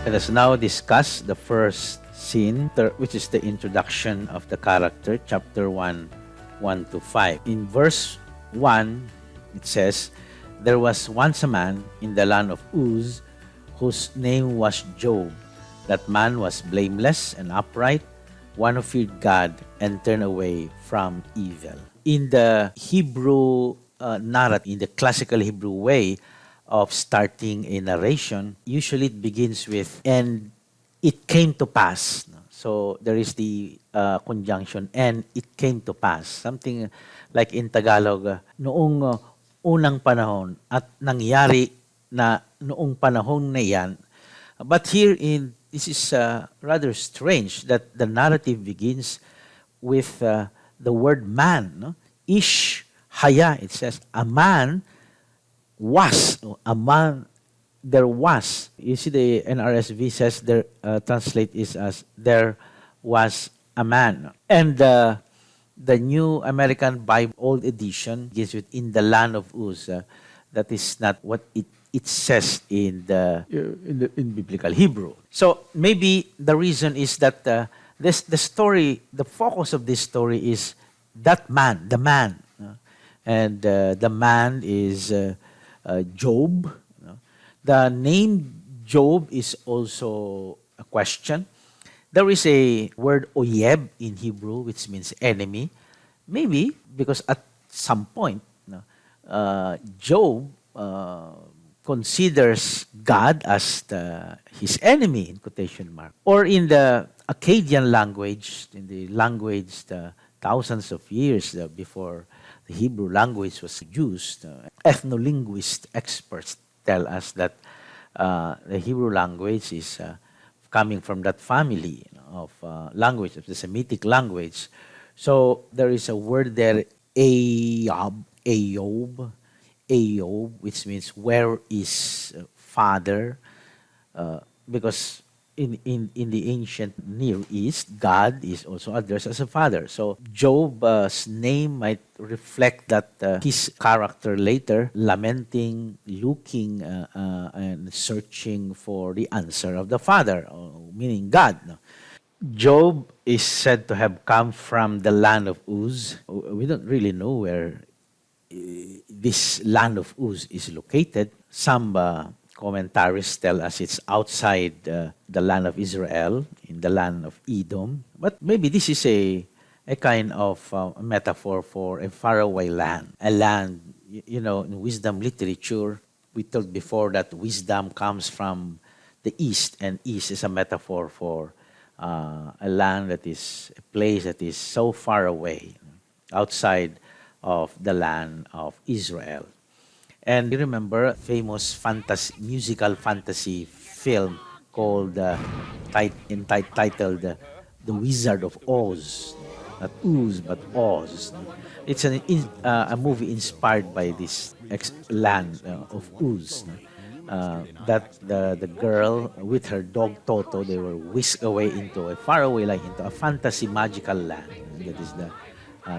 Let us now discuss the first scene, which is the introduction of the character, chapter 1, 1 to 5. In verse 1, it says, "There was once a man in the land of Uz, whose name was Job. That man was blameless and upright, one who feared God and turned away from evil." In the Hebrew narrative, in the classical Hebrew way of starting a narration, usually it begins with, "and it came to pass." So there is the conjunction, "and it came to pass." Something like in Tagalog, noong unang panahon at nangyari na noong panahon na yan. But here this is rather strange that the narrative begins with the word man. No? Ish haya, it says, a man was, there was. You see the NRSV says there, translate is as there was a man. And the New American Bible Old Edition gives it in the land of Uz. That is not what it says in biblical Hebrew. So maybe the reason is that the focus of this story is that man, the man. And the man is Job. The name Job is also a question. There is a word oyeb in Hebrew, which means enemy. Maybe because at some point, Job considers God as his enemy, in quotation mark. Or in the Akkadian language, in the language thousands of years before the Hebrew language was used, ethnolinguist experts tell us that the Hebrew language is coming from that family of language, of the Semitic language. So there is a word there, Ayob, which means where is father, because in the ancient Near East, God is also addressed as a father. So Job's name might reflect that his character later lamenting, looking, and searching for the answer of the father, meaning God. Job is said to have come from the land of Uz. We don't really know where this land of Uz is located. Some commentaries tell us it's outside the land of Israel, in the land of Edom. But maybe this is a kind of metaphor for a faraway land. A land, in wisdom literature, we told before that wisdom comes from the East, and East is a metaphor for a land that is, a place that is so far away, outside of the land of Israel. And you remember a famous musical fantasy film called, titled The Wizard of Oz. Not Oz, but Oz. It's a movie inspired by this land of Oz. That the girl with her dog Toto, they were whisked away into a faraway, like into a fantasy magical land. That is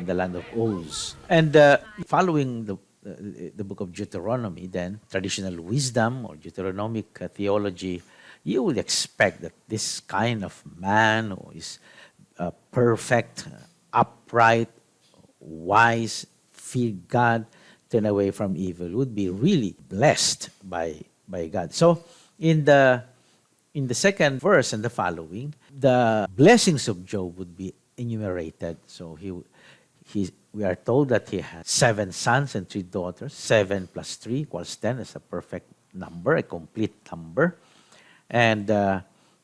the land of Oz. And following the book of Deuteronomy, then traditional wisdom or Deuteronomic theology, you would expect that this kind of man who is perfect, upright, wise, fear God, turn away from evil, would be really blessed by God. So in the second verse and the following, the blessings of Job would be enumerated. So we are told that he had 7 sons and 3 daughters. 7 plus 3 equals 10. It's a perfect number, a complete number. And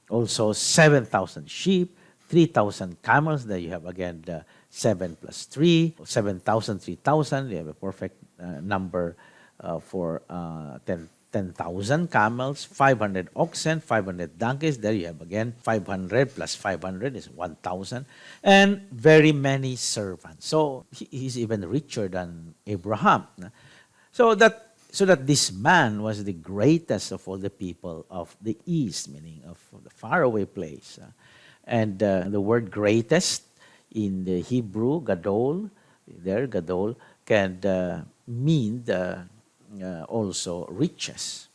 also 7,000 sheep, 3,000 camels. There you have again the 7 plus 3, 7,000, 3,000. You have a perfect number for 10,000 camels, 500 oxen, 500 donkeys. There you have again 500 plus 500 is 1,000. And very many servants. So he's even richer than Abraham. So that this man was the greatest of all the people of the East, meaning of the faraway place. And the word greatest in the Hebrew, gadol, can mean also riches.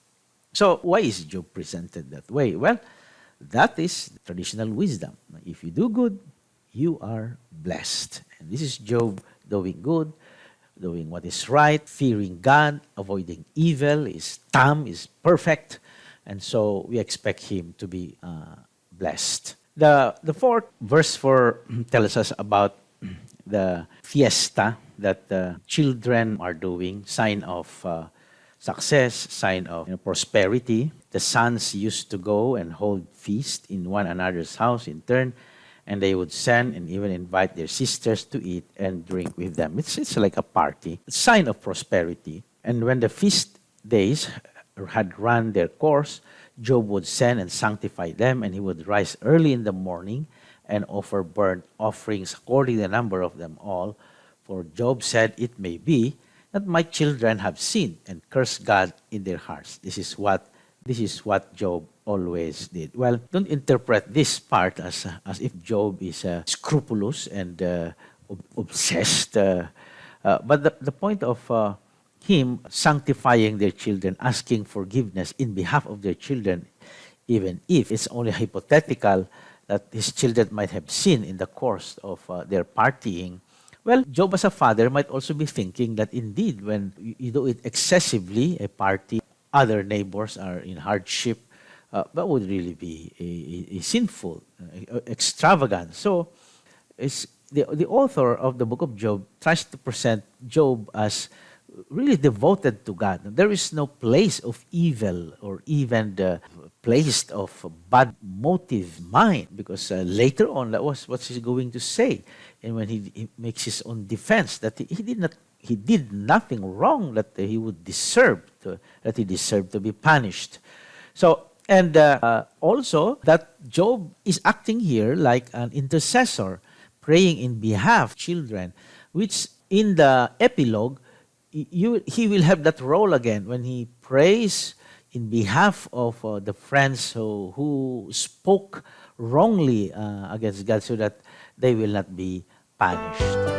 So why is Job presented that way? Well, That is traditional wisdom. If you do good, you are blessed. And this is Job doing good, doing what is right, fearing God, avoiding evil, is tam, is perfect. And so we expect him to be blessed. The fourth verse 4 tells us about the fiesta that the children are doing, sign of success, sign of prosperity. The sons used to go and hold feast in one another's house in turn, and they would send and even invite their sisters to eat and drink with them. It's like a party, a sign of prosperity. And when the feast days had run their course, Job would send and sanctify them, and he would rise early in the morning and offer burnt offerings according to the number of them all. For Job said, "It may be that my children have sinned and cursed God in their hearts." This is what Job always did. Well, don't interpret this part as if Job is scrupulous and obsessed. But the point of him sanctifying their children, asking forgiveness in behalf of their children, even if it's only hypothetical that his children might have sinned in the course of their partying. Well, Job as a father might also be thinking that indeed when you do it excessively, a party, other neighbors are in hardship, that would really be a sinful, extravagant. So the author of the book of Job tries to present Job as really devoted to God. There is no place of evil or even the place of bad motive mind, because later on that was what he's going to say, and when he makes his own defense that he did nothing wrong that he deserved to be punished. So and also that Job is acting here like an intercessor, praying in behalf of children, which in the epilogue he will have that role again when he prays in behalf of the friends who spoke wrongly against God, so that they will not be punished.